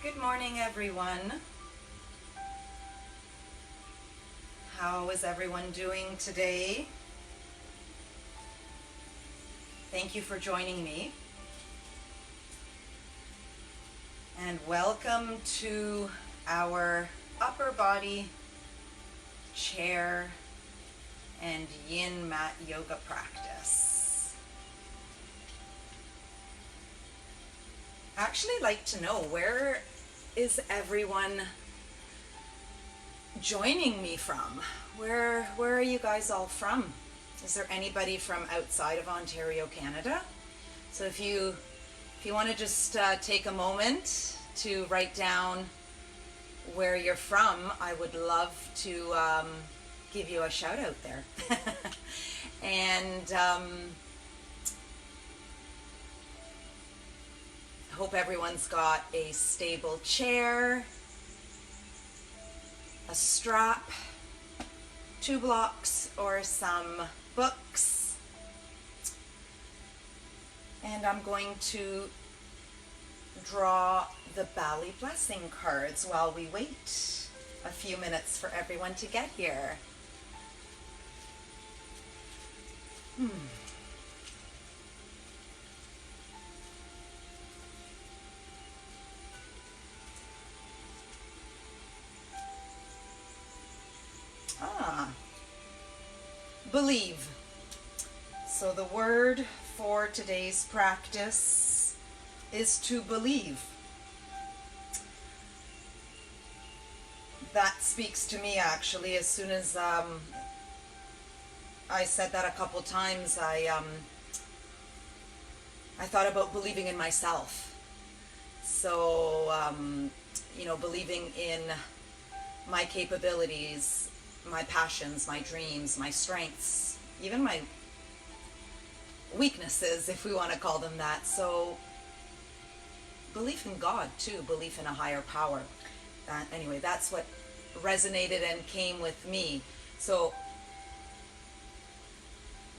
Good morning, everyone. How is everyone doing today? Thank you for joining me. And welcome to our upper body chair and yin mat yoga practice. I actually like to know, where is everyone joining me from? Where are you guys all from? Is there anybody from outside of Ontario, Canada? So if you want to just take a moment to write down where you're from, I would love to give you a shout out there. And hope everyone's got a stable chair, a strap, 2 blocks or some books. And I'm going to draw the Bali blessing cards while we wait a few minutes for everyone to get here. Believe. So the word for today's practice is to believe. That speaks to me actually. As soon as I said that a couple times, I thought about believing in myself. So, believing in my capabilities, my passions, my dreams, my strengths, even my weaknesses, if we want to call them that. So belief in God too, belief in a higher power. Anyway, that's what resonated and came with me. So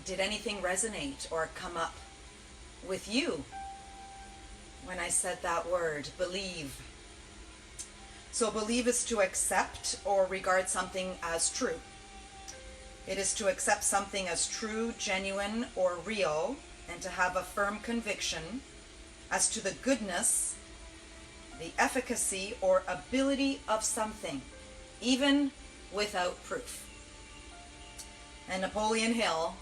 did anything resonate or come up with you when I said that word, believe? So believe is to accept or regard something as true. It is to accept something as true, genuine, or real, and to have a firm conviction as to the goodness, the efficacy, or ability of something, even without proof. And Napoleon Hill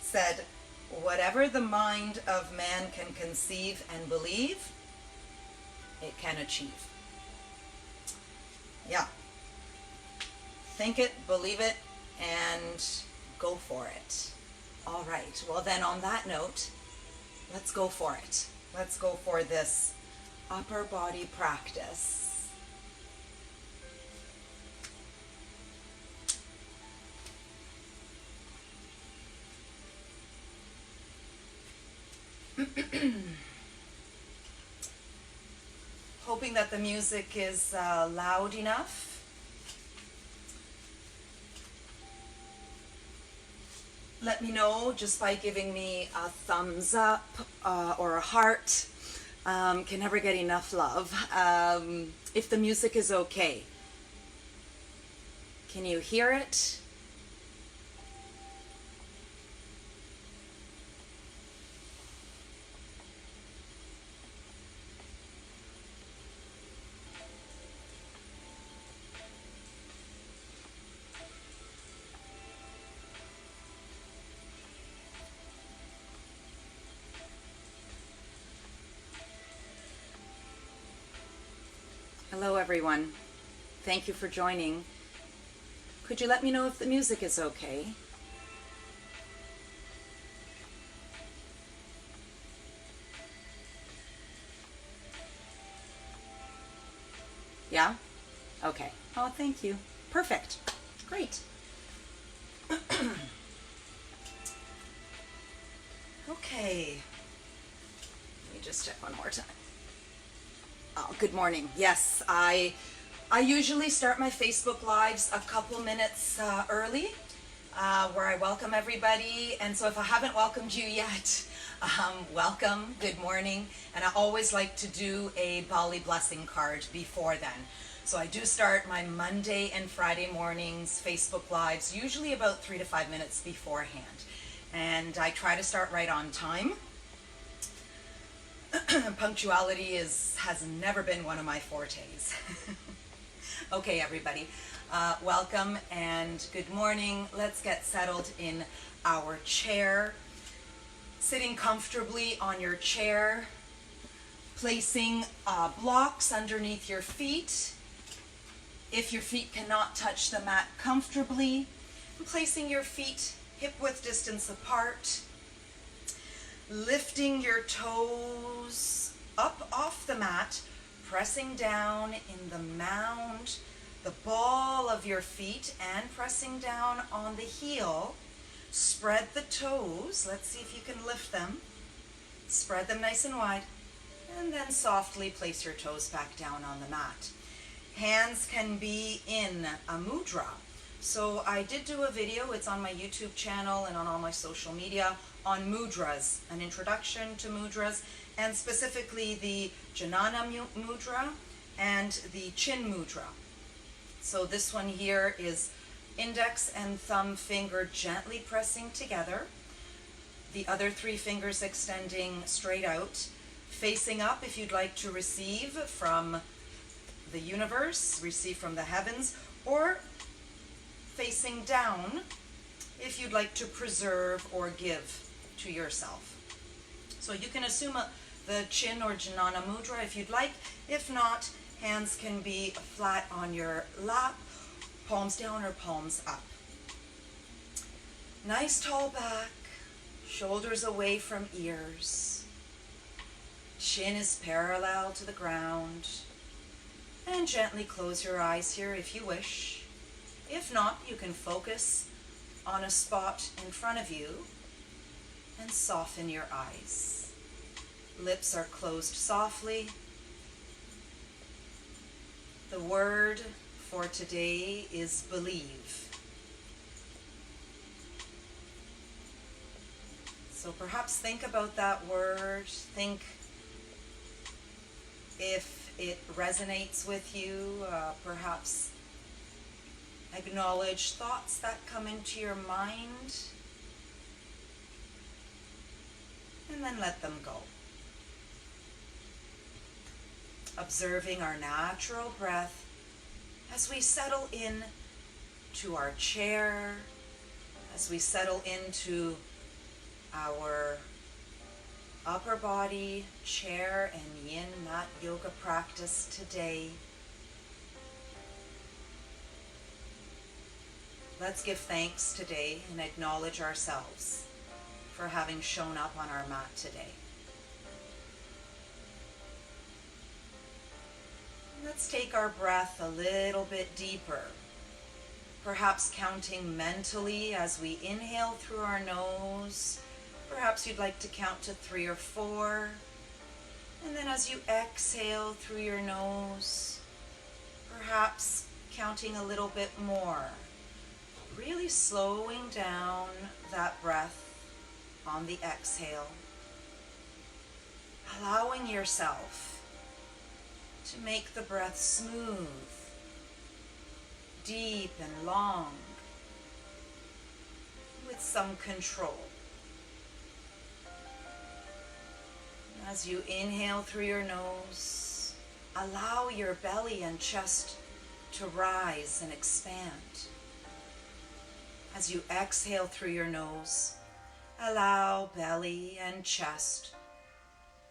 said, "Whatever the mind of man can conceive and believe, it can achieve." Yeah. Think it, believe it, and go for it. All right. Well, then on that note, let's go for it. Let's go for this upper body practice. Hoping that the music is loud enough. Let me know just by giving me a thumbs up or a heart. Can never get enough love. If the music is okay. Can you hear it? Hello everyone. Thank you for joining. Could you let me know if the music is okay? Yeah? Okay. Oh, thank you. Perfect. Great. Okay. Let me just check one more time. Oh, good morning. Yes, I usually start my Facebook Lives a couple minutes early, where I welcome everybody. And so if I haven't welcomed you yet, Welcome, good morning, and I always like to do a Bali blessing card before then. So I do start my Monday and Friday mornings Facebook Lives, usually about 3 to 5 minutes beforehand. And I try to start right on time. Punctuality has never been one of my fortes. Okay, everybody, welcome and good morning. Let's get settled in our chair. Sitting comfortably on your chair, placing blocks underneath your feet. If your feet cannot touch the mat comfortably, placing your feet hip-width distance apart, lifting your toes up off the mat, pressing down in the mound, the ball of your feet, and pressing down on the heel. Spread the toes. Let's see if you can lift them. Spread them nice and wide, and then softly place your toes back down on the mat. Hands can be in a mudra. So I did do a video, it's on my YouTube channel and on all my social media, on mudras, an introduction to mudras, and specifically the Jnana mudra and the Chin mudra. So this one here is index and thumb finger gently pressing together, the other 3 fingers extending straight out, facing up if you'd like to receive from the universe, receive from the heavens, or facing down if you'd like to preserve or give to yourself. So you can assume the Chin or Jnana mudra if you'd like. If not, hands can be flat on your lap, palms down or palms up. Nice tall back, shoulders away from ears. Chin is parallel to the ground. And gently close your eyes here if you wish. If not, you can focus on a spot in front of you and soften your eyes. Lips are closed softly. The word for today is believe. So perhaps think about that word. Think if it resonates with you. Perhaps acknowledge thoughts that come into your mind, and then let them go. Observing our natural breath as we settle in to our chair, as we settle into our upper body, chair, and yin mat yoga practice today. Let's give thanks today and acknowledge ourselves for having shown up on our mat today. Let's take our breath a little bit deeper, perhaps counting mentally as we inhale through our nose. Perhaps you'd like to count to 3 or 4. And then as you exhale through your nose, perhaps counting a little bit more. Really slowing down that breath on the exhale. Allowing yourself to make the breath smooth, deep and long, with some control. As you inhale through your nose, allow your belly and chest to rise and expand. As you exhale through your nose, allow belly and chest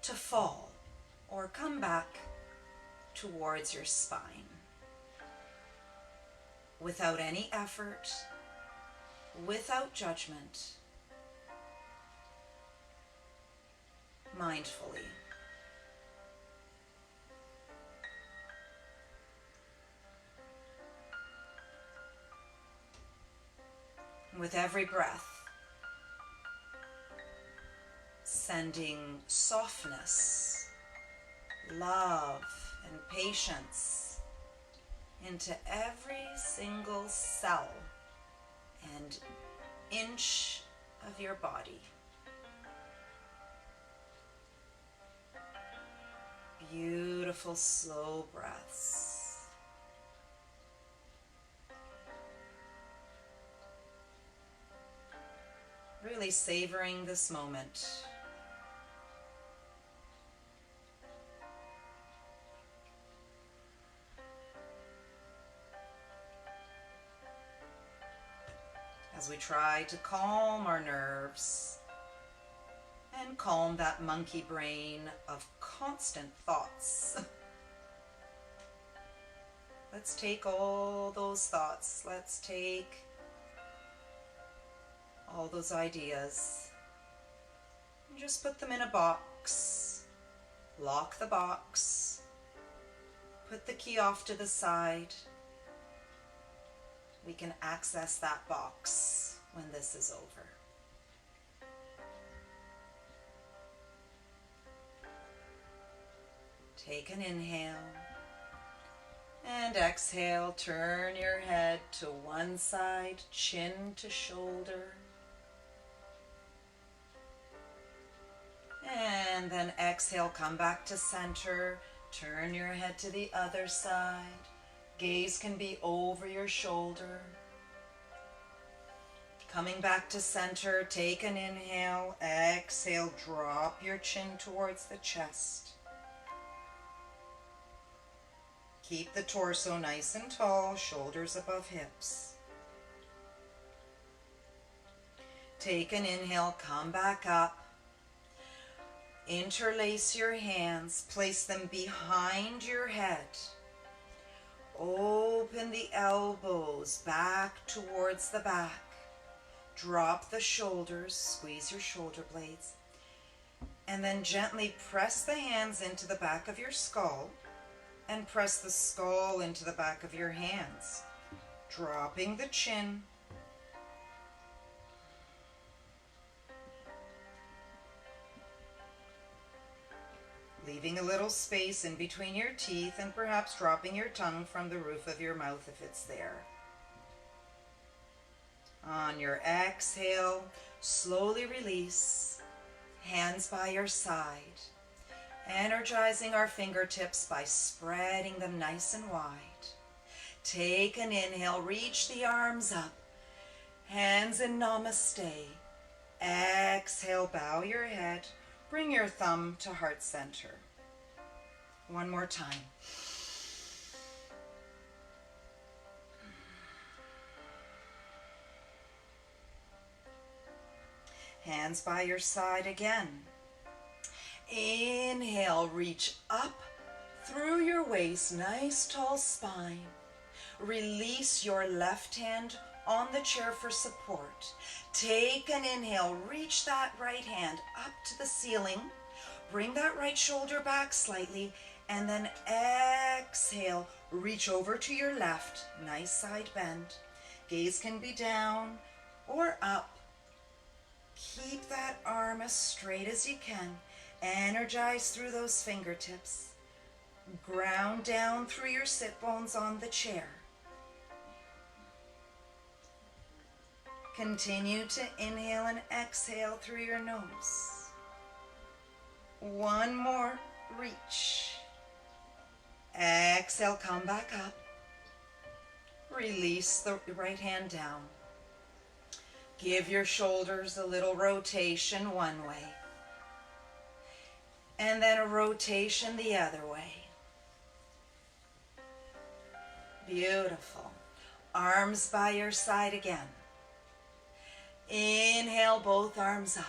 to fall or come back towards your spine. Without any effort, without judgment, mindfully. With every breath, sending softness, love, and patience into every single cell and inch of your body. beautiful, slow breaths. Really savoring this moment. As we try to calm our nerves and calm that monkey brain of constant thoughts. Let's take all those thoughts. Let's take all those ideas and just put them in a box. Lock the box. Put the key off to the side. We can access that box when this is over. Take an inhale and exhale. Turn your head to one side, chin to shoulder. And then exhale, come back to center. Turn your head to the other side. Gaze can be over your shoulder. Coming back to center, take an inhale. Exhale, drop your chin towards the chest. Keep the torso nice and tall, shoulders above hips. Take an inhale, come back up. Interlace your hands, place them behind your head. Open the elbows back towards the back. Drop the shoulders, squeeze your shoulder blades. And then gently press the hands into the back of your skull and press the skull into the back of your hands. Dropping the chin. Leaving a little space in between your teeth and perhaps dropping your tongue from the roof of your mouth if it's there. On your exhale, slowly release, hands by your side, energizing our fingertips by spreading them nice and wide. Take an inhale, reach the arms up, hands in namaste. Exhale, bow your head. Bring your thumb to heart center. One more time. Hands by your side again. Inhale, reach up through your waist, nice tall spine. Release your left hand on the chair for support. Take an inhale, reach that right hand up to the ceiling. Bring that right shoulder back slightly, and then exhale, reach over to your left, nice side bend. Gaze can be down or up. Keep that arm as straight as you can. Energize through those fingertips. Ground down through your sit bones on the chair. Continue to inhale and exhale through your nose. One more, reach. Exhale, come back up. Release the right hand down. Give your shoulders a little rotation one way. And then a rotation the other way. Beautiful. Arms by your side again. Inhale, both arms up.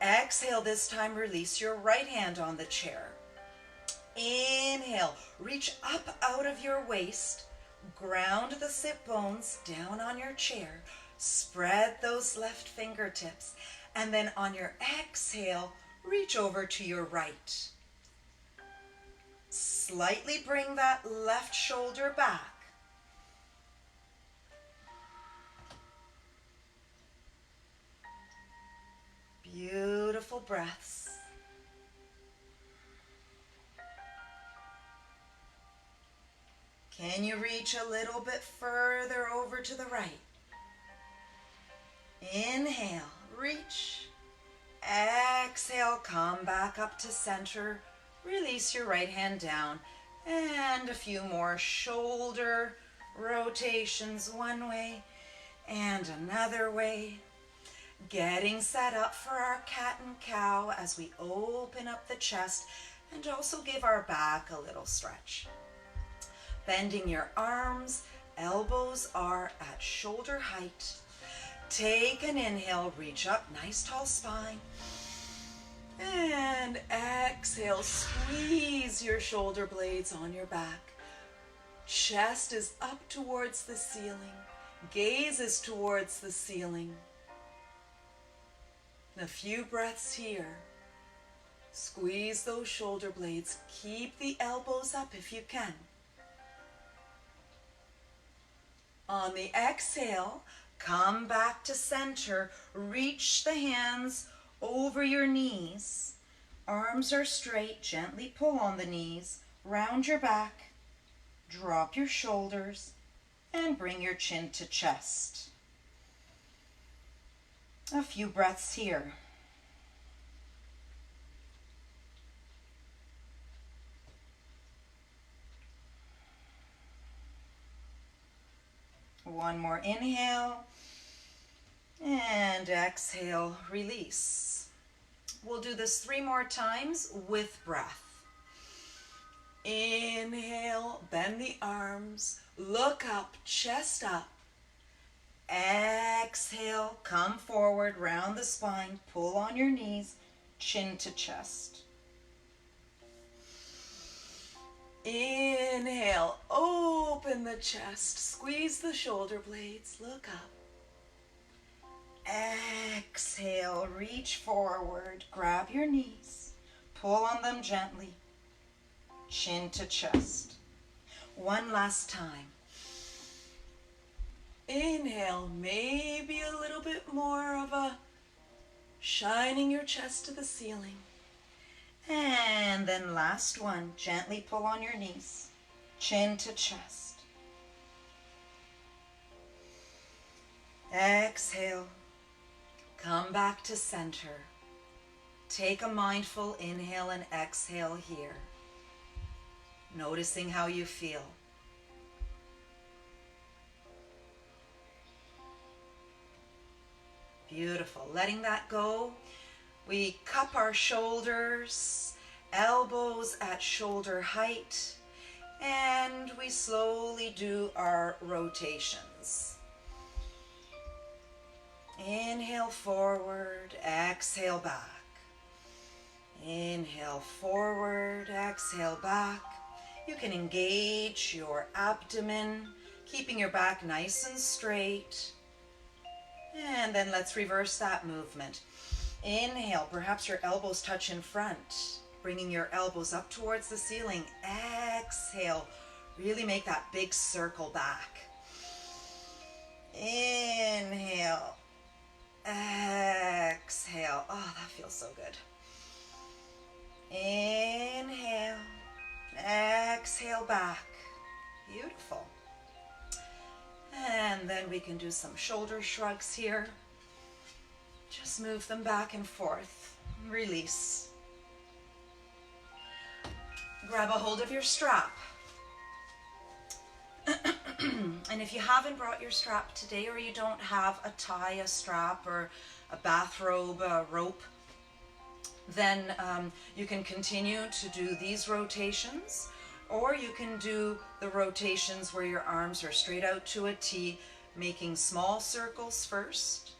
Exhale, this time release your right hand on the chair. Inhale, reach up out of your waist. Ground the sit bones down on your chair. Spread those left fingertips. And then on your exhale, reach over to your right. Slightly bring that left shoulder back. Beautiful breaths. Can you reach a little bit further over to the right? Inhale, reach. Exhale, come back up to center. Release your right hand down, and a few more shoulder rotations one way and another way. Getting set up for our cat and cow as we open up the chest and also give our back a little stretch. Bending your arms, elbows are at shoulder height. Take an inhale, reach up, nice tall spine. And exhale, squeeze your shoulder blades on your back. Chest is up towards the ceiling. Gaze is towards the ceiling. A few breaths here. Squeeze those shoulder blades. Keep the elbows up if you can. On the exhale, come back to center. Reach the hands over your knees. Arms are straight. Gently pull on the knees. Round your back. Drop your shoulders and bring your chin to chest. A few breaths here. One more inhale and exhale, release. We'll do this 3 more times with breath. Inhale, bend the arms, look up, chest up. Exhale, come forward, round the spine, pull on your knees, chin to chest. Inhale, open the chest, squeeze the shoulder blades, look up. Exhale, reach forward, grab your knees, pull on them gently, chin to chest. One last time. Inhale, maybe a little bit more of a shining your chest to the ceiling. And then last one, gently pull on your knees, chin to chest. Exhale, come back to center. Take a mindful inhale and exhale here, noticing how you feel. Beautiful. Letting that go, we cup our shoulders, elbows at shoulder height, and we slowly do our rotations. Inhale forward, exhale back. Inhale forward, exhale back. You can engage your abdomen, keeping your back nice and straight. And then let's reverse that movement. Inhale, perhaps your elbows touch in front, bringing your elbows up towards the ceiling. Exhale, really make that big circle back. Inhale, exhale. Oh, that feels so good. Inhale, exhale back. Beautiful. And then we can do some shoulder shrugs here. Just move them back and forth. Release. Grab a hold of your strap. And if you haven't brought your strap today, or you don't have a tie, a strap, or a bathrobe, a rope, then you can continue to do these rotations. Or you can do the rotations where your arms are straight out to a T, making small circles first,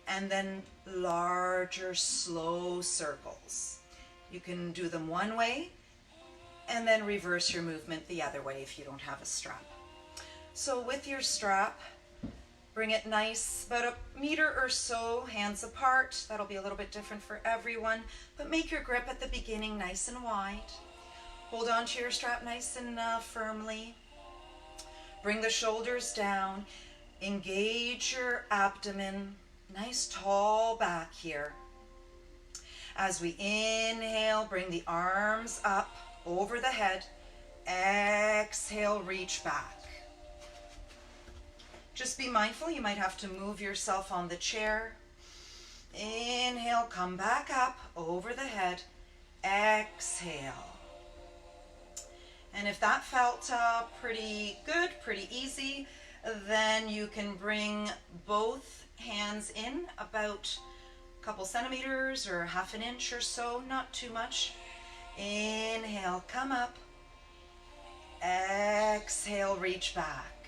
and then larger, slow circles. You can do them one way, and then reverse your movement the other way if you don't have a strap. So with your strap, bring it nice, about a meter or so, hands apart. That'll be a little bit different for everyone, but make your grip at the beginning nice and wide. Hold on to your strap nice and firmly. Bring the shoulders down. Engage your abdomen. Nice tall back here. As we inhale, bring the arms up over the head. Exhale, reach back. Just be mindful, you might have to move yourself on the chair. Inhale, come back up over the head. Exhale. And if that felt pretty good, pretty easy, then you can bring both hands in about a couple centimeters or half an inch or so, not too much. Inhale, come up. Exhale, reach back.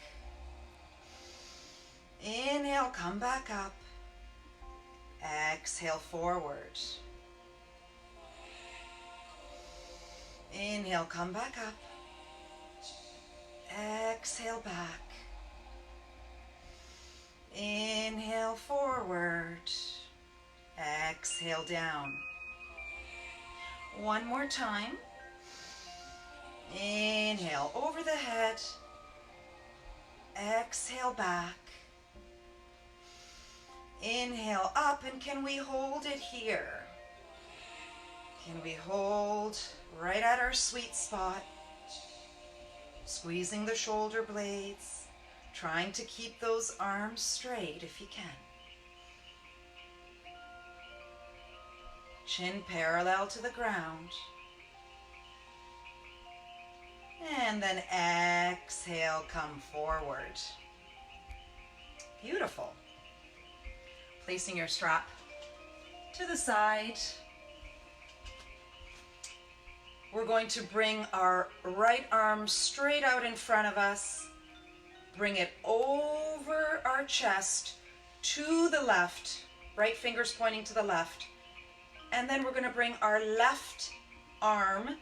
Inhale, come back up. Exhale, forward. Inhale, come back up. Exhale, back. Inhale, forward. Exhale, down. One more time. Inhale, over the head. Exhale, back. Inhale, up, and can we hold it here? Can we hold right at our sweet spot? Squeezing the shoulder blades, trying to keep those arms straight if you can. Chin parallel to the ground. And then exhale, come forward. Beautiful. Placing your strap to the side. We're going to bring our right arm straight out in front of us. Bring it over our chest to the left. Right fingers pointing to the left. And then we're going to bring our left arm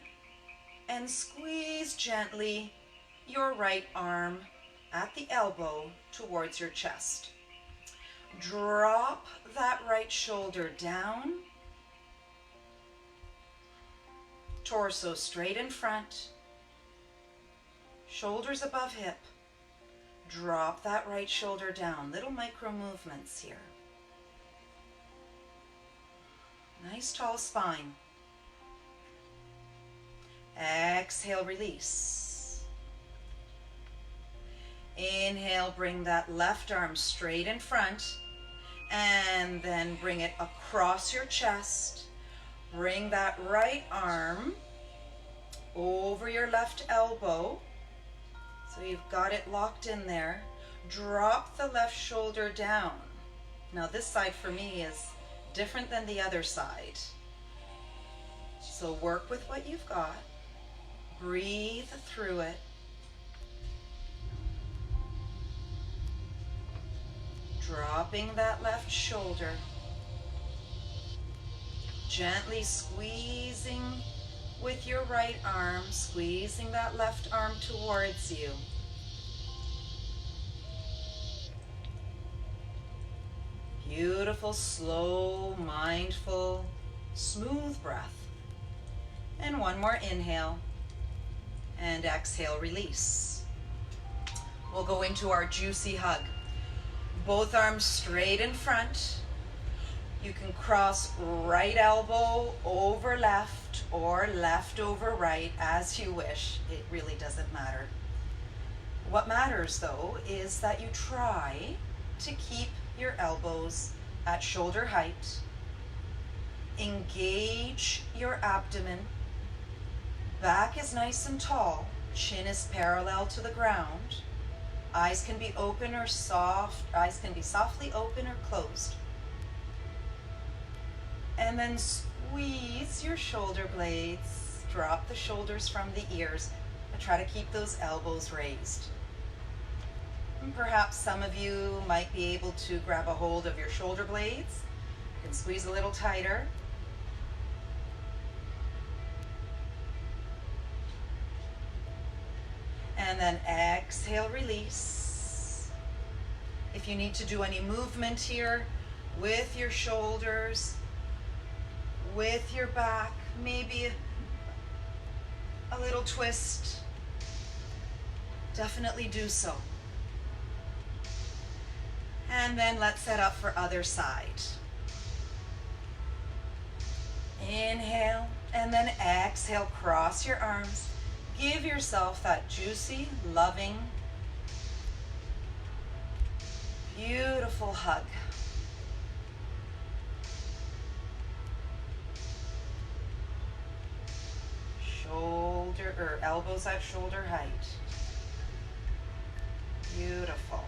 and squeeze gently your right arm at the elbow towards your chest. Drop that right shoulder down. Torso straight in front. Shoulders above hip. Drop that right shoulder down. Little micro movements here. Nice tall spine. Exhale, release. Inhale, bring that left arm straight in front and then bring it across your chest. Bring that right arm over your left elbow. So you've got it locked in there. Drop the left shoulder down. Now this side for me is different than the other side. So work with what you've got. Breathe through it. Dropping that left shoulder. Gently squeezing with your right arm, squeezing that left arm towards you. Beautiful, slow, mindful, smooth breath. And one more inhale. And exhale, release. We'll go into our juicy hug. Both arms straight in front. You can cross right elbow over left or left over right as you wish. It really doesn't matter. What matters though is that you try to keep your elbows at shoulder height. Engage your abdomen. Back is nice and tall. Chin is parallel to the ground. Eyes can be open or soft. Eyes can be softly open or closed. And then squeeze your shoulder blades. Drop the shoulders from the ears. And try to keep those elbows raised. And perhaps some of you might be able to grab a hold of your shoulder blades. You can squeeze a little tighter. And then exhale, release. If you need to do any movement here with your shoulders, with your back, maybe a little twist, definitely do so. And then let's set up for other side. Inhale, and then exhale, cross your arms. Give yourself that juicy, loving, beautiful hug. Shoulder shoulder or elbows at shoulder height. Beautiful.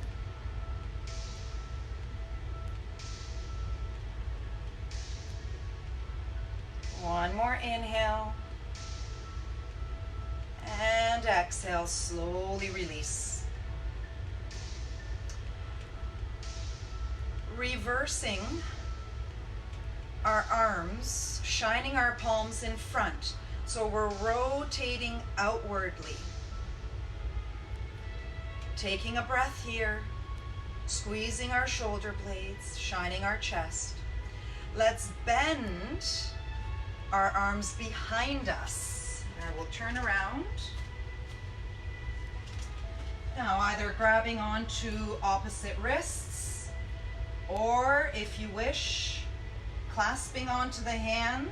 One more inhale. And exhale, slowly release. Reversing our arms, shining our palms in front. So we're rotating outwardly. Taking a breath here, squeezing our shoulder blades, shining our chest. Let's bend our arms behind us. And we'll turn around. Now either grabbing onto opposite wrists, or if you wish, clasping onto the hands,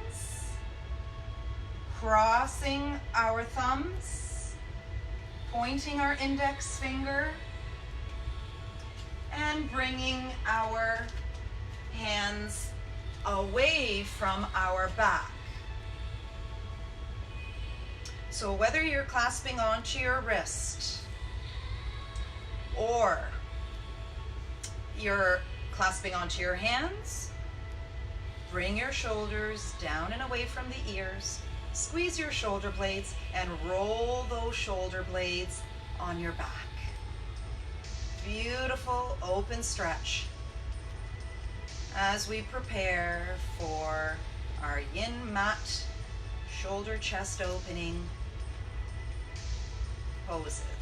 crossing our thumbs, pointing our index finger, and bringing our hands away from our back. So whether you're clasping onto your wrist or you're clasping onto your hands, bring your shoulders down and away from the ears, squeeze your shoulder blades, and roll those shoulder blades on your back. Beautiful open stretch as we prepare for our yin mat shoulder chest opening poses.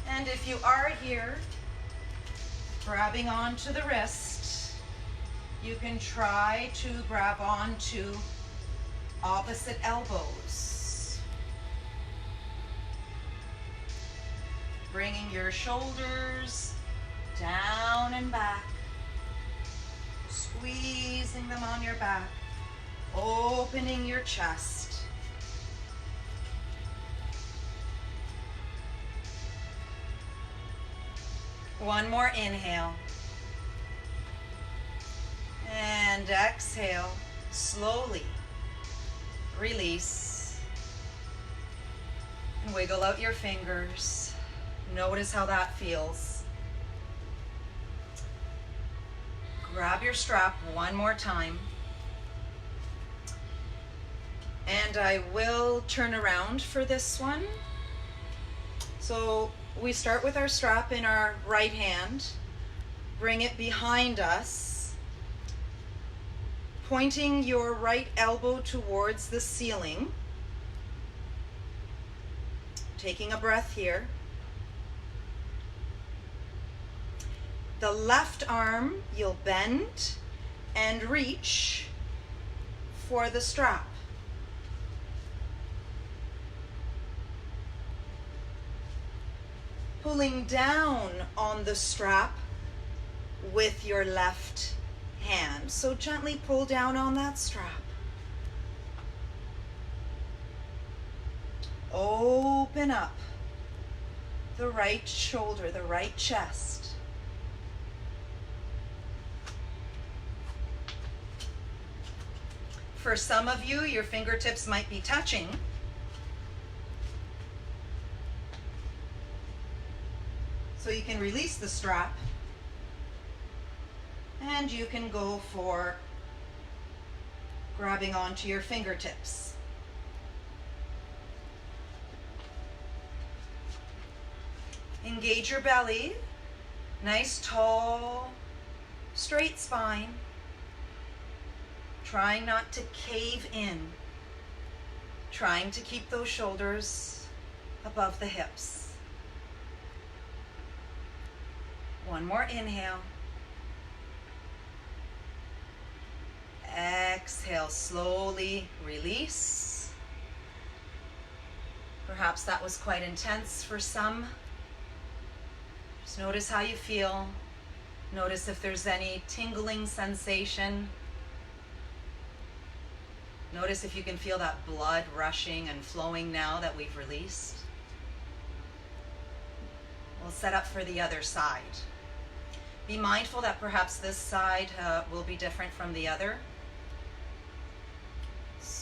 And if you are here grabbing onto the wrist, you can try to grab onto opposite elbows. Bringing your shoulders down and back, squeezing them on your back, opening your chest. One more inhale. And exhale, slowly release. And wiggle out your fingers. Notice how that feels. Grab your strap one more time. And I will turn around for this one. So we start with our strap in our right hand. Bring it behind us, pointing your right elbow towards the ceiling. Taking a breath here. The left arm you'll bend and reach for the strap. Pulling down on the strap with your left hand. So gently pull down on that strap. Open up the right shoulder, the right chest. For some of you, your fingertips might be touching. So you can release the strap and you can go for grabbing onto your fingertips. Engage your belly, nice tall, straight spine. Trying not to cave in. Trying to keep those shoulders above the hips. One more inhale. Exhale, slowly release. Perhaps that was quite intense for some. Just notice how you feel. Notice if there's any tingling sensation. Notice if you can feel that blood rushing and flowing now that we've released. We'll set up for the other side. Be mindful that perhaps this side will be different from the other.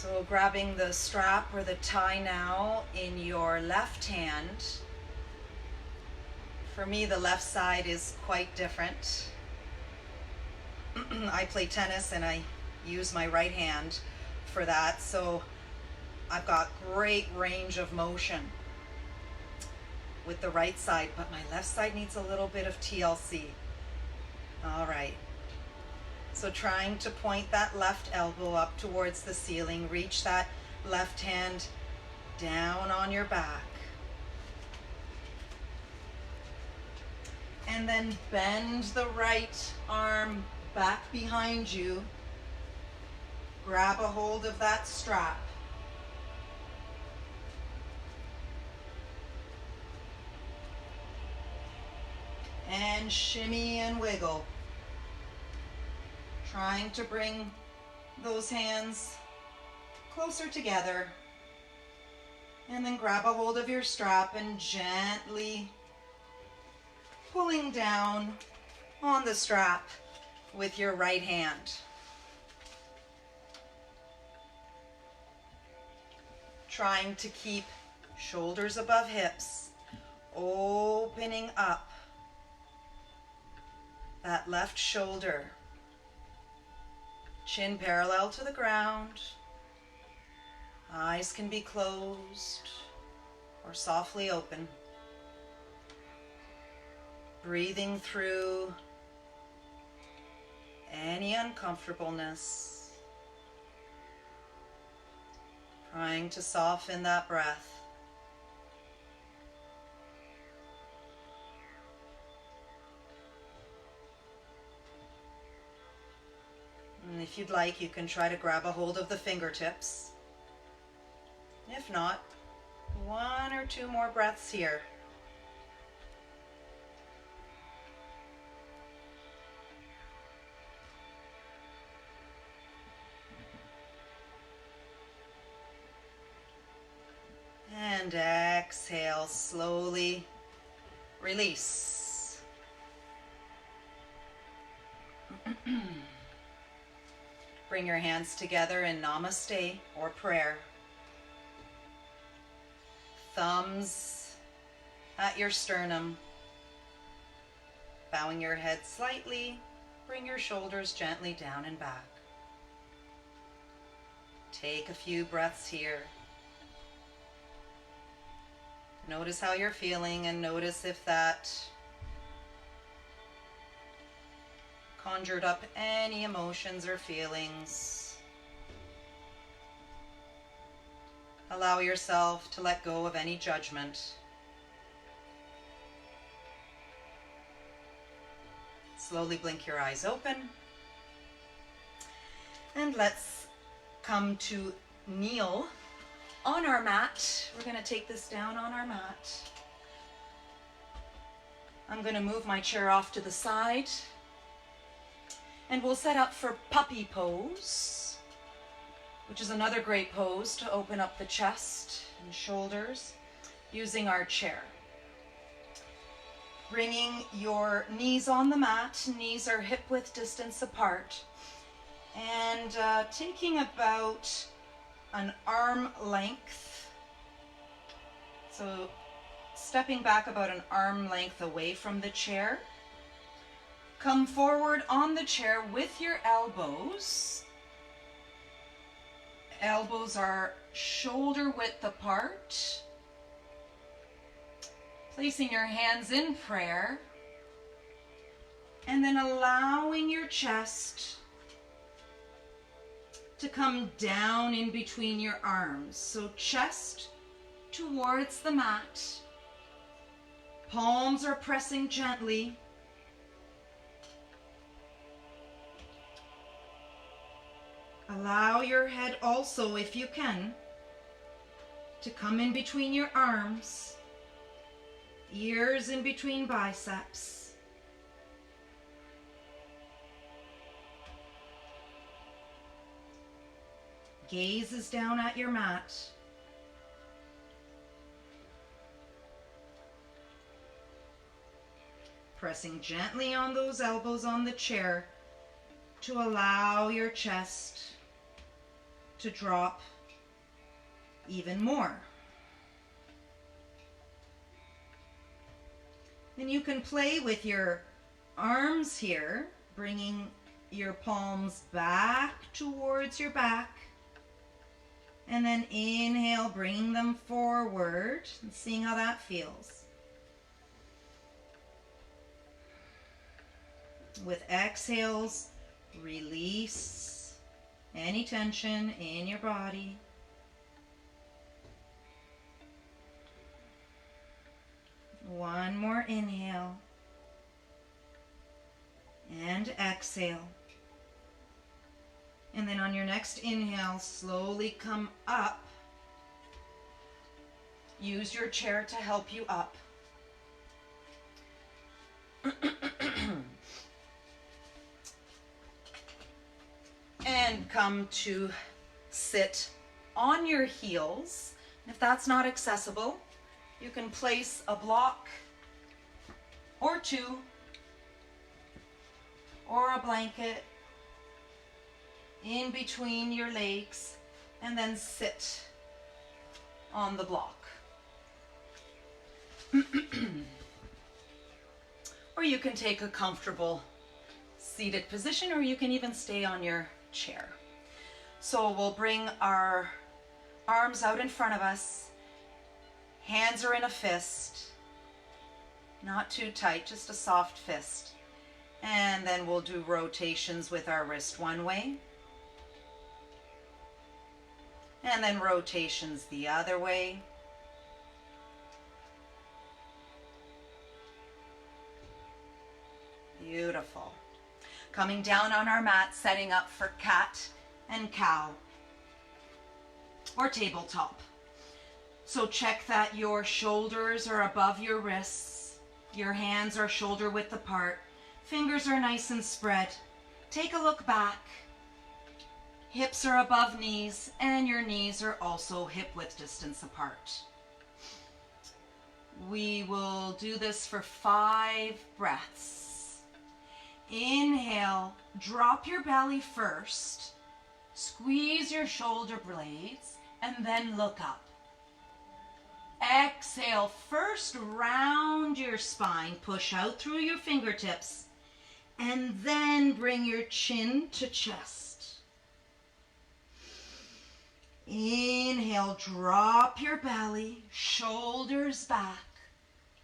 So grabbing the strap or the tie now in your left hand. For me, the left side is quite different. I play tennis and I use my right hand for that, so I've got great range of motion with the right side, but my left side needs a little bit of TLC. All right. So trying to point that left elbow up towards the ceiling, reach that left hand down on your back. And then bend the right arm back behind you. Grab a hold of that strap. And shimmy and wiggle. Trying to bring those hands closer together. And then grab a hold of your strap and gently pulling down on the strap with your right hand. Trying to keep shoulders above hips, opening up that left shoulder. Chin parallel to the ground. Eyes can be closed or softly open. Breathing through any uncomfortableness. Trying to soften that breath. And if you'd like, you can try to grab a hold of the fingertips. If not, 1 or 2 more breaths here. And exhale, slowly release. Bring your hands together in namaste or prayer. Thumbs at your sternum. Bowing your head slightly, bring your shoulders gently down and back. Take a few breaths here. Notice how you're feeling and notice if that conjured up any emotions or feelings. Allow yourself to let go of any judgment. Slowly blink your eyes open. And let's come to kneel on our mat. We're going to take this down on our mat. I'm going to move my chair off to the side. And we'll set up for puppy pose, which is another great pose to open up the chest and shoulders using our chair. Bringing your knees on the mat, knees are hip-width distance apart, and taking about an arm length. So stepping back about an arm length away from the chair. Come forward on the chair with your elbows. Elbows are shoulder width apart. Placing your hands in prayer. And then allowing your chest to come down in between your arms. So chest towards the mat. Palms are pressing gently. Allow your head also, if you can, to come in between your arms, ears in between biceps. Gaze is down at your mat. Pressing gently on those elbows on the chair to allow your chest to drop even more. And you can play with your arms here, bringing your palms back towards your back. And then inhale, bringing them forward and seeing how that feels. With exhales, release any tension in your body. One more inhale and exhale. And then on your next inhale, slowly come up. Use your chair to help you up. And come to sit on your heels. If that's not accessible, you can place a block or two or a blanket in between your legs and then sit on the block. Or you can take a comfortable seated position, or you can even stay on your chair. So we'll bring our arms out in front of us. Hands are in a fist, not too tight, just a soft fist. And then we'll do rotations with our wrist one way. And then rotations the other way. Beautiful. Coming down on our mat, setting up for cat and cow or tabletop. So check that your shoulders are above your wrists, your hands are shoulder width apart, fingers are nice and spread. Take a look back. Hips are above knees, and your knees are also hip width distance apart. We will do this for 5 breaths. Inhale, drop your belly first, squeeze your shoulder blades, and then look up. Exhale, first round your spine, push out through your fingertips, and then bring your chin to chest. Inhale, drop your belly, shoulders back,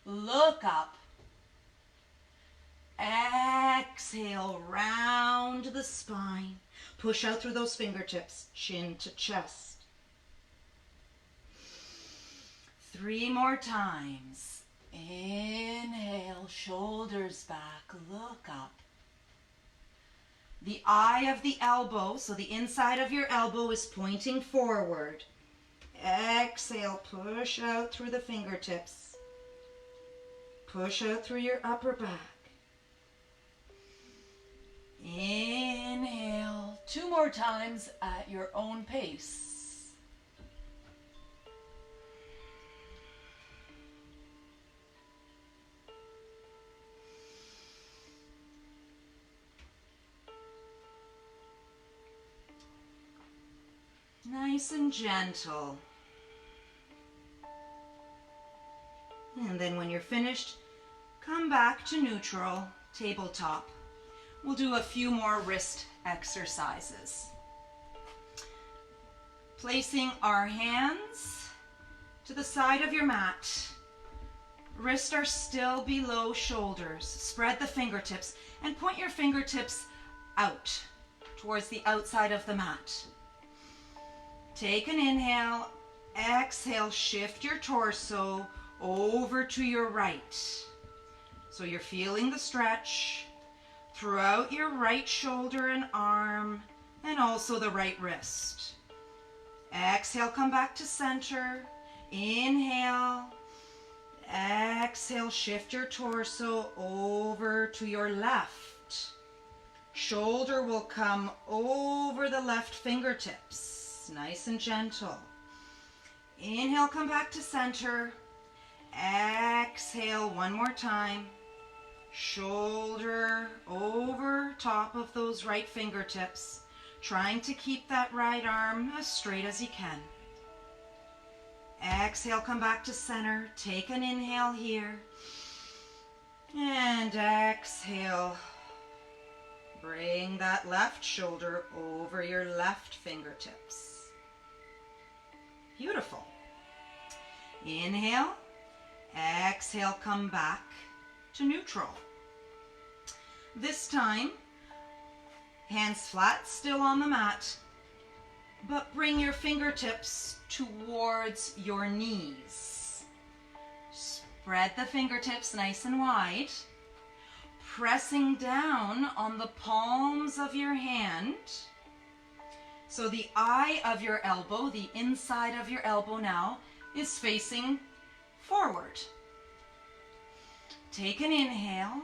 look up. Exhale, round the spine. Push out through those fingertips, chin to chest. 3 more times. Inhale, shoulders back, look up. The eye of the elbow, so the inside of your elbow is pointing forward. Exhale, push out through the fingertips. Push out through your upper back. Inhale, 2 more times at your own pace. Nice and gentle. And then when you're finished, come back to neutral, tabletop. We'll do a few more wrist exercises. Placing our hands to the side of your mat. Wrists are still below shoulders. Spread the fingertips and point your fingertips out towards the outside of the mat. Take an inhale. Exhale, shift your torso over to your right. So you're feeling the stretch throughout your right shoulder and arm, and also the right wrist. Exhale, come back to center. Inhale. Exhale, shift your torso over to your left. Shoulder will come over the left fingertips. Nice and gentle. Inhale, come back to center. Exhale, one more time. Shoulder over top of those right fingertips. trying to keep that right arm as straight as you can. Exhale, come back to center. Take an inhale here. And exhale. Bring that left shoulder over your left fingertips. Beautiful. Inhale. Exhale, come back to neutral. This time, hands flat still on the mat, but bring your fingertips towards your knees. Spread the fingertips nice and wide, pressing down on the palms of your hand. So the eye of your elbow, the inside of your elbow now, is facing forward. Take an inhale.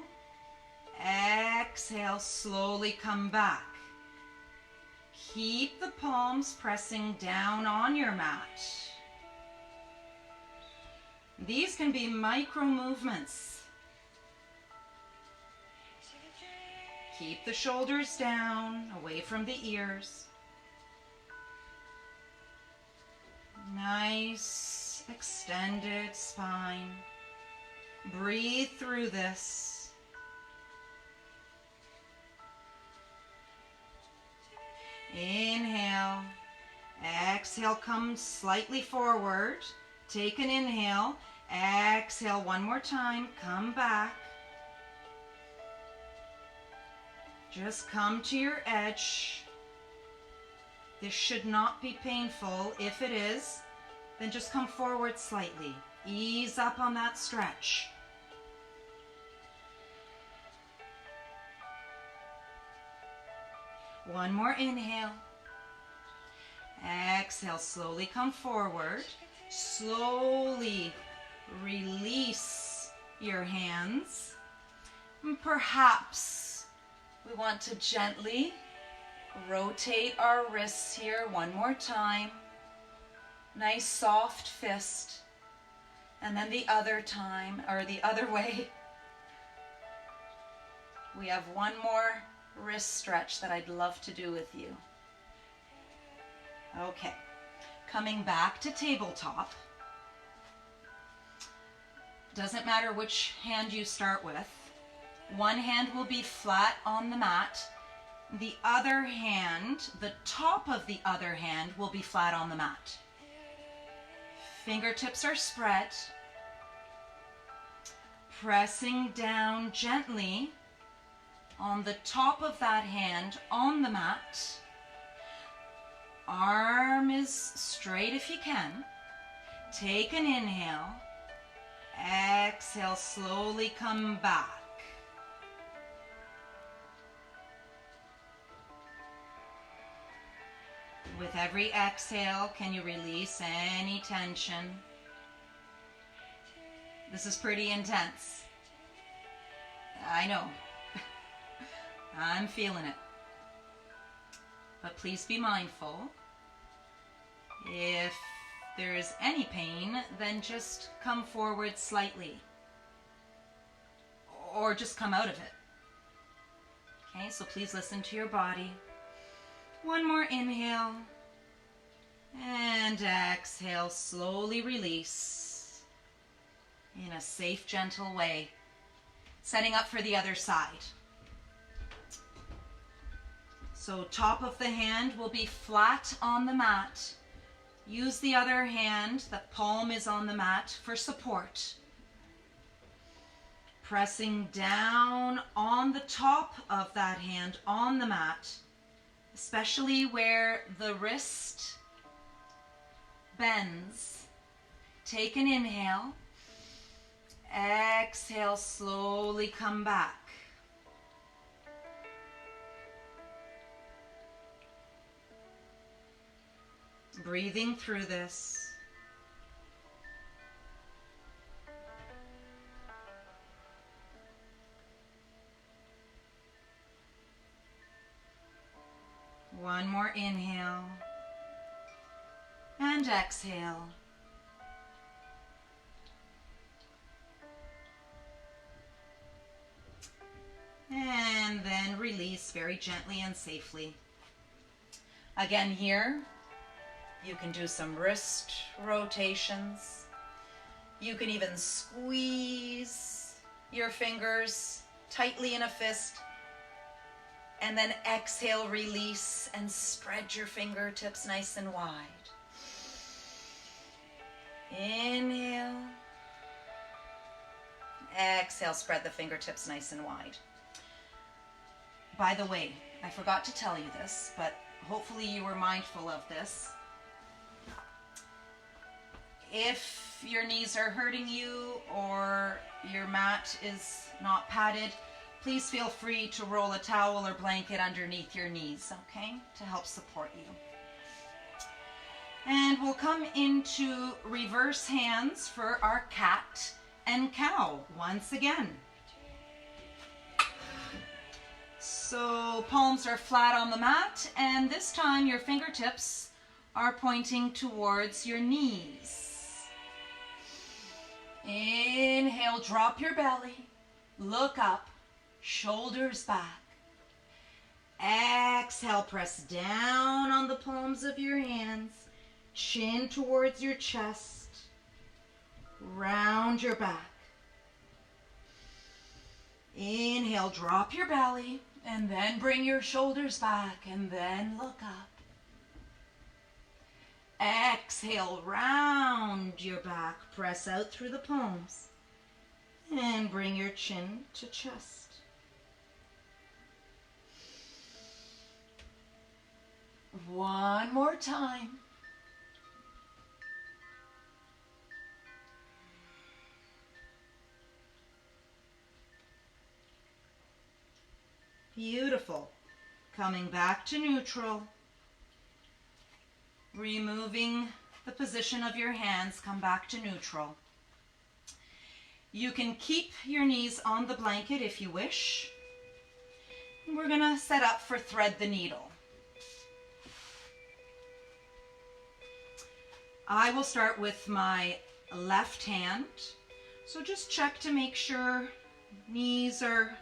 Exhale, slowly come back. Keep the palms pressing down on your mat. These can be micro movements. Keep the shoulders down, away from the ears. Nice, extended spine. Breathe through this. Inhale. Exhale, come slightly forward. Take an inhale. Exhale one more time. Come back. Just come to your edge. This should not be painful. If it is, then just come forward slightly. Ease up on that stretch. One more inhale. Exhale, slowly come forward. Slowly release your hands. And perhaps we want to gently rotate our wrists here one more time. Nice soft fist. And then the other time, or the other way. We have one more wrist stretch that I'd love to do with you. Okay, coming back to tabletop. Doesn't matter which hand you start with. One hand will be flat on the mat. The other hand, the top of the other hand will be flat on the mat. Fingertips are spread. Pressing down gently on the top of that hand on the mat. Arm is straight if you can. Take an inhale. Exhale, slowly come back. With every exhale, can you release any tension? This is pretty intense. I know. I'm feeling it. But please be mindful. If there is any pain, then just come forward slightly. Or just come out of it. Okay, so please listen to your body. One more inhale. And exhale, slowly release in a safe, gentle way. Setting up for the other side. So top of the hand will be flat on the mat. Use the other hand, the palm is on the mat, for support. Pressing down on the top of that hand on the mat, especially where the wrist bends. Take an inhale. Exhale, slowly come back. Breathing through this. One more inhale. And exhale. And then release very gently and safely. Again here, you can do some wrist rotations. You can even squeeze your fingers tightly in a fist, and then exhale, release, and spread your fingertips nice and wide. Inhale. Exhale, spread the fingertips nice and wide. By the way, I forgot to tell you this, but hopefully you were mindful of this. If your knees are hurting you or your mat is not padded, please feel free to roll a towel or blanket underneath your knees, okay, to help support you. And we'll come into reverse hands for our cat and cow once again. So palms are flat on the mat, and this time your fingertips are pointing towards your knees. Inhale, drop your belly, look up, shoulders back. Exhale, press down on the palms of your hands, chin towards your chest, round your back. Inhale, drop your belly, and then bring your shoulders back, and then look up. Exhale, round your back, press out through the palms, and bring your chin to chest. One more time. Beautiful. Coming back to neutral. Removing the position of your hands, come back to neutral. You can keep your knees on the blanket if you wish. We're going to set up for thread the needle. I will start with my left hand. So just check to make sure knees are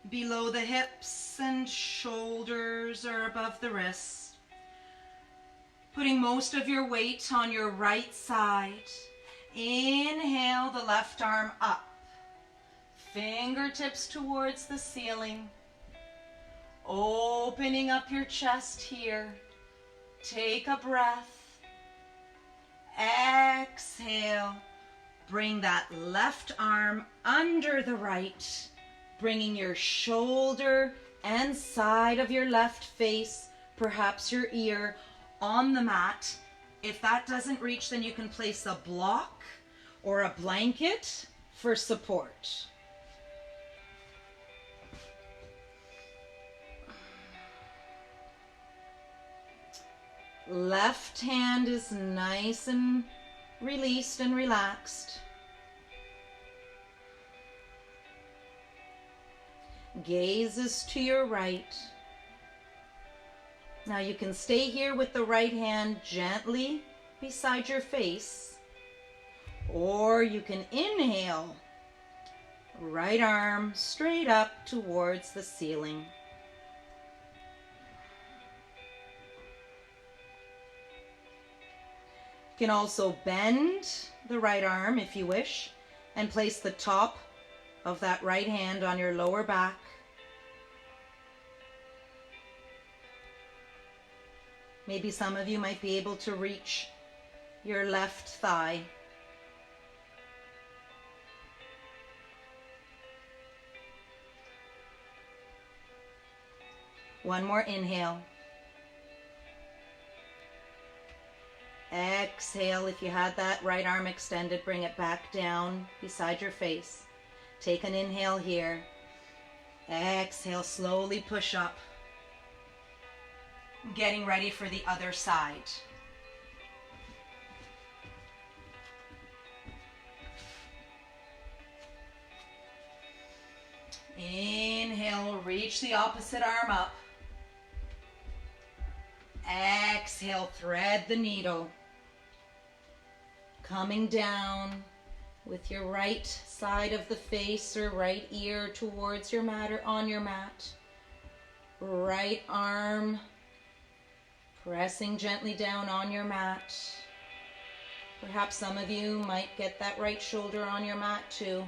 below the hips and shoulders are above the wrists. Putting most of your weight on your right side. Inhale the left arm up. Fingertips towards the ceiling. Opening up your chest here. Take a breath. Exhale. Bring that left arm under the right. Bringing your shoulder and side of your left face, perhaps your ear, on the mat. If that doesn't reach, then you can place a block or a blanket for support. Left hand is nice and released and relaxed. Gaze is to your right. Now you can stay here with the right hand gently beside your face, or you can inhale, right arm straight up towards the ceiling. You can also bend the right arm if you wish and place the top of that right hand on your lower back. Maybe some of you might be able to reach your left thigh. One more inhale. Exhale. If you had that right arm extended, bring it back down beside your face. Take an inhale here. Exhale, slowly push up. Getting ready for the other side. Inhale, reach the opposite arm up. Exhale, thread the needle. Coming down with your right side of the face or right ear towards your mat or on your mat. Right arm Pressing gently down on your mat. Perhaps some of you might get that right shoulder on your mat too.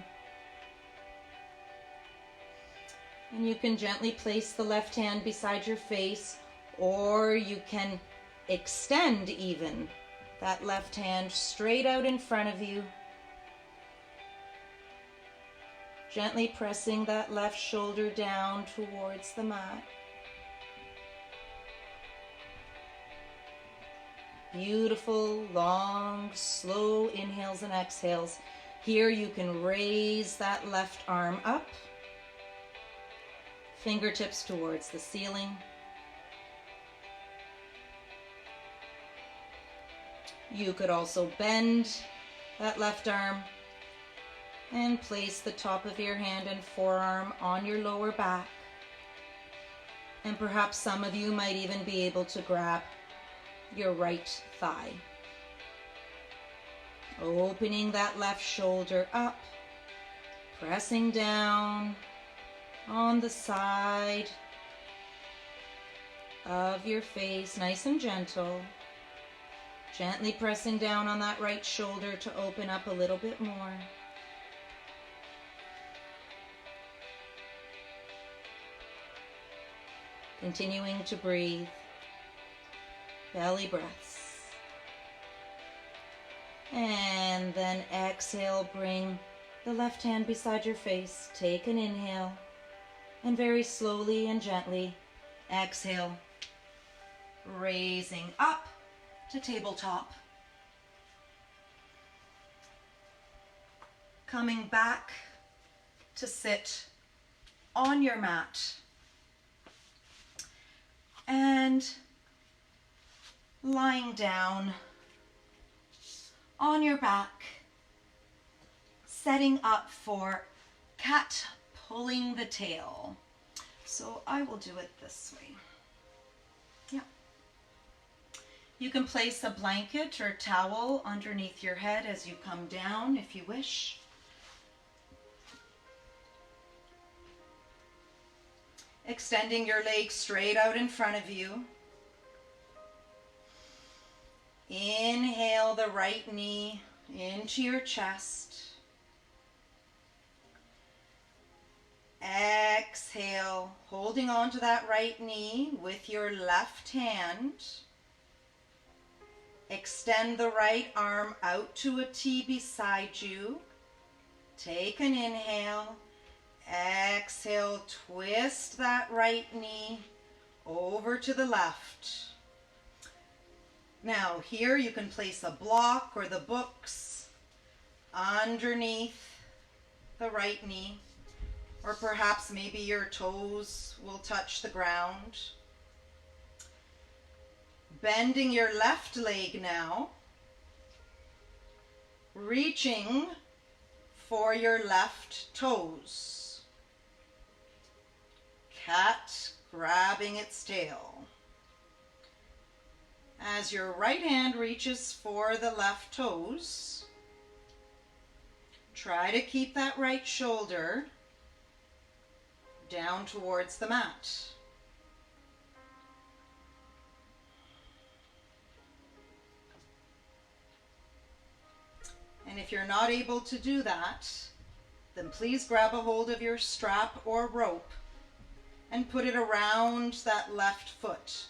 And you can gently place the left hand beside your face, or you can extend even that left hand straight out in front of you. Gently pressing that left shoulder down towards the mat. Beautiful, long, slow inhales and exhales. Here you can raise that left arm up. Fingertips towards the ceiling. You could also bend that left arm and place the top of your hand and forearm on your lower back. And perhaps some of you might even be able to grab your right thigh. Opening that left shoulder up, pressing down on the side of your face, nice and gentle. Gently pressing down on that right shoulder to open up a little bit more. Continuing to breathe. Belly breaths. And then exhale, bring the left hand beside your face. Take an inhale. And very slowly and gently exhale. Raising up to tabletop. Coming back to sit on your mat. And lying down on your back, setting up for cat pulling the tail. So I will do it this way. Yeah. You can place a blanket or towel underneath your head as you come down if you wish. Extending your legs straight out in front of you. Inhale the right knee into your chest. Exhale, holding on to that right knee with your left hand. Extend the right arm out to a T beside you. Take an inhale. Exhale, twist that right knee over to the left. Now here you can place a block or the books underneath the right knee, or perhaps maybe your toes will touch the ground. Bending your left leg now, reaching for your left toes. Cat grabbing its tail. As your right hand reaches for the left toes, try to keep that right shoulder down towards the mat. And if you're not able to do that, then please grab a hold of your strap or rope and put it around that left foot.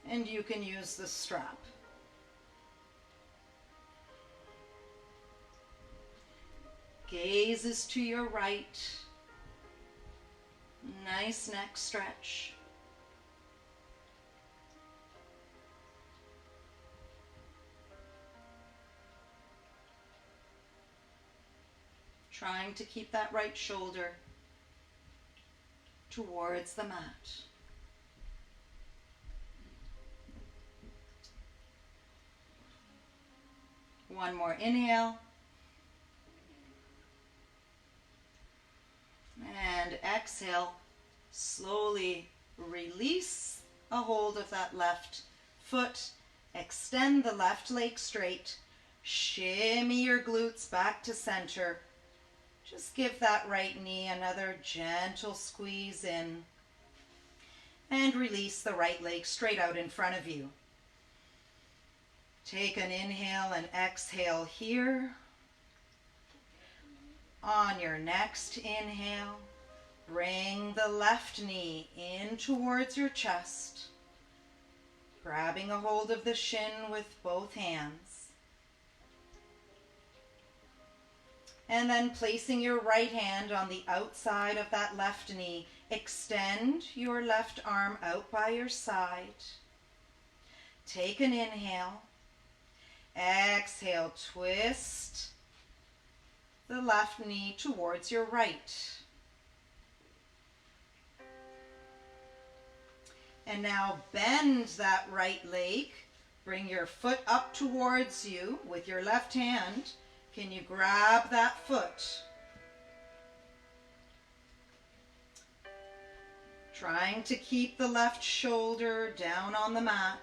And you can use the strap. Gaze is to your right. Nice neck stretch. Trying to keep that right shoulder towards the mat. One more inhale. And exhale. Slowly release a hold of that left foot. Extend the left leg straight. Shimmy your glutes back to center. Just give that right knee another gentle squeeze in. And release the right leg straight out in front of you. Take an inhale and exhale here. On your next inhale, bring the left knee in towards your chest, grabbing a hold of the shin with both hands. And then placing your right hand on the outside of that left knee, extend your left arm out by your side. Take an inhale. Exhale, twist the left knee towards your right. And now bend that right leg. Bring your foot up towards you with your left hand. Can you grab that foot? Trying to keep the left shoulder down on the mat.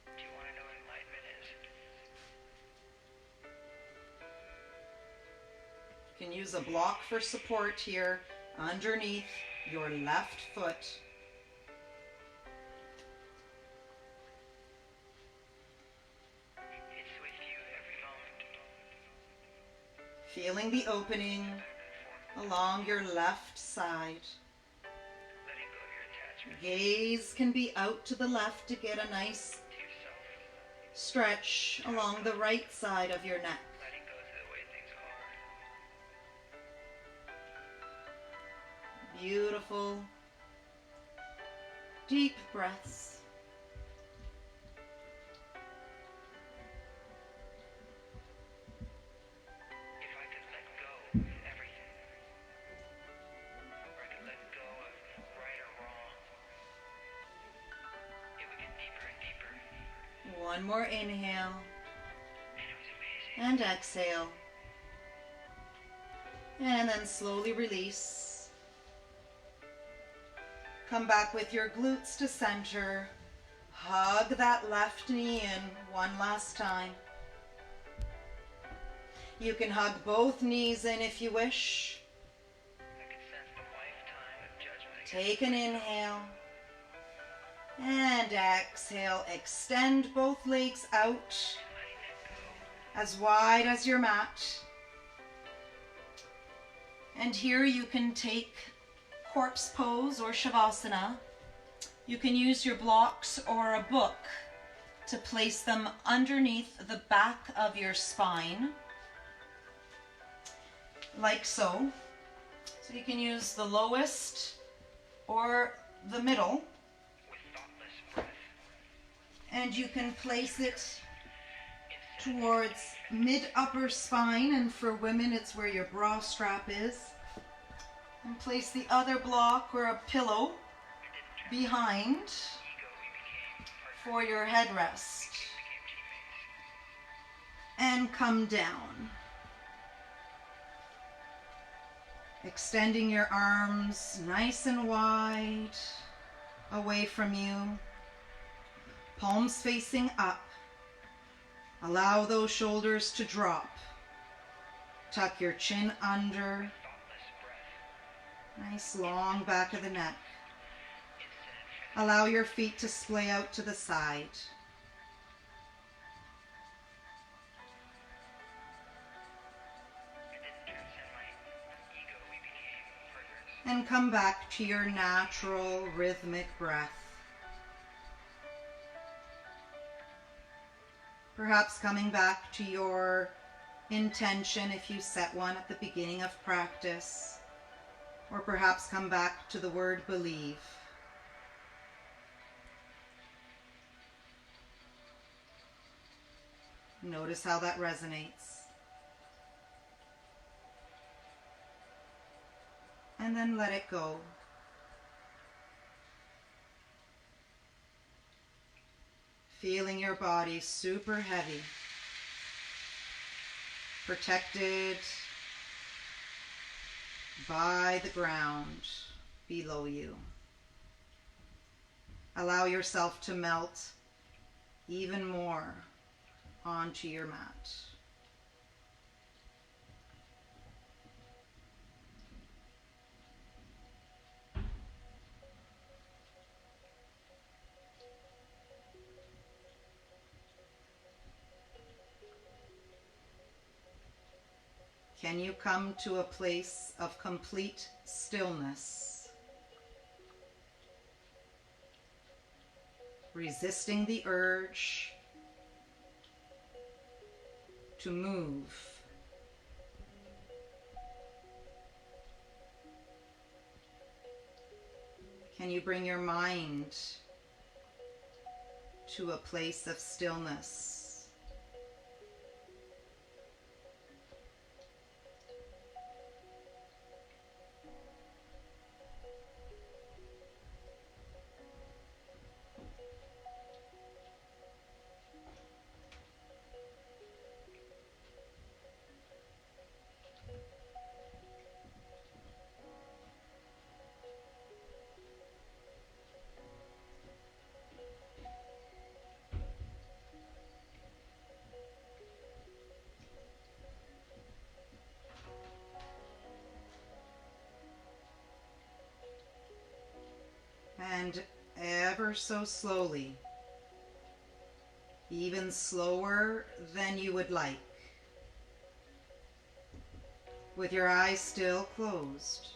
Do you want to know what enlightenment is? You can use a block for support here underneath your left foot. It's with you every moment. Feeling the opening along your left side. Letting go of your attachment Gaze can be out to the left to get a nice to yourself. stretch along the right side of your neck. Letting go of the way things are. Beautiful, deep breaths. If I could let go of everything, or I could let go of right or wrong, it would get deeper and deeper. One more inhale And it was amazing. and exhale. And then slowly release. Come back with your glutes to center. Hug that left knee in one last time. You can hug both knees in if you wish. I could sense the lifetime of judgment. Take an inhale and exhale. Extend both legs out Letting it go. as wide as your mat. And here you can take corpse pose or shavasana. You can use your blocks or a book to place them underneath the back of your spine, like so. So you can use the lowest or the middle, With thoughtless breath. and you can place it towards mid-upper spine, and for women it's where your bra strap is. And place the other block or a pillow behind Ego, we became partners. for your headrest. We became teammates. And come down. Extending your arms nice and wide away from you. Palms facing up. Allow those shoulders to drop. Tuck your chin under. Thoughtless breath. Nice long back of the neck. Instant. Allow your feet to splay out to the side. I didn't transcend my ego. We became partners. And come back to your natural rhythmic breath. Perhaps coming back to your intention if you set one at the beginning of practice, or perhaps come back to the word believe. Notice how that resonates. And then let it go. Feeling your body super heavy, protected by the ground below you. Allow yourself to melt even more onto your mat. Can you come to a place of complete stillness, resisting the urge to move? Can you bring your mind to a place of stillness? And ever so slowly, even slower than you would like, with your eyes still closed,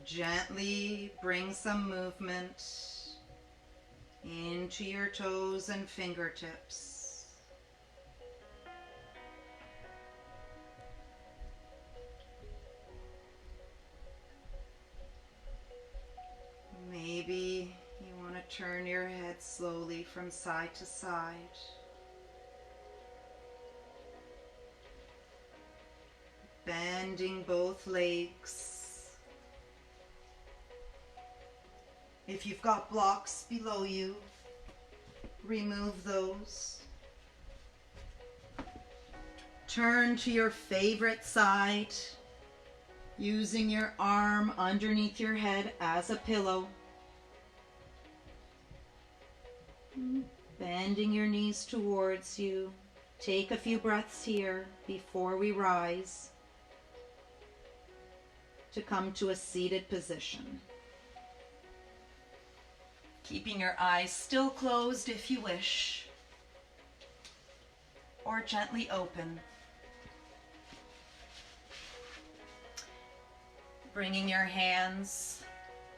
gently bring some movement into your toes and fingertips. Maybe you want to turn your head slowly from side to side. Bending both legs. If you've got blocks below you, remove those. Turn to your favorite side, using your arm underneath your head as a pillow. Bending your knees towards you. Take a few breaths here before we rise to come to a seated position. Keeping your eyes still closed if you wish, or gently open. Bringing your hands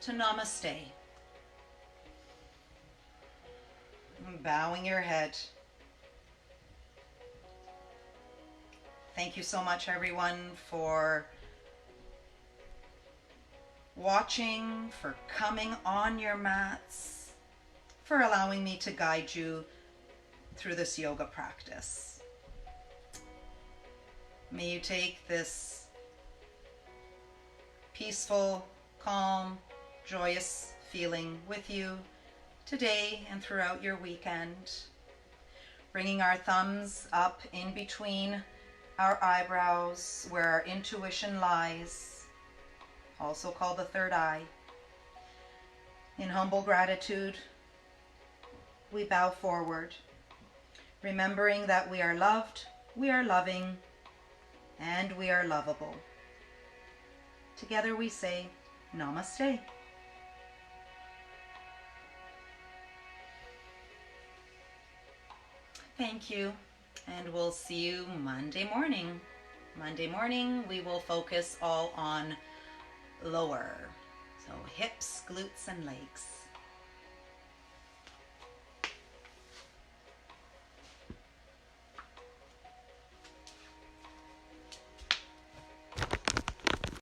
to Namaste. Bowing your head. Thank you so much, everyone, for watching, for coming on your mats, for allowing me to guide you through this yoga practice. May you take this peaceful, calm, joyous feeling with you today and throughout your weekend. Bringing our thumbs up in between our eyebrows where our intuition lies, also called the third eye. In humble gratitude, we bow forward, remembering that we are loved, we are loving, and we are lovable. Together we say, Namaste. Thank you, and we'll see you Monday morning. Monday morning, we will focus all on lower, so hips, glutes, and legs.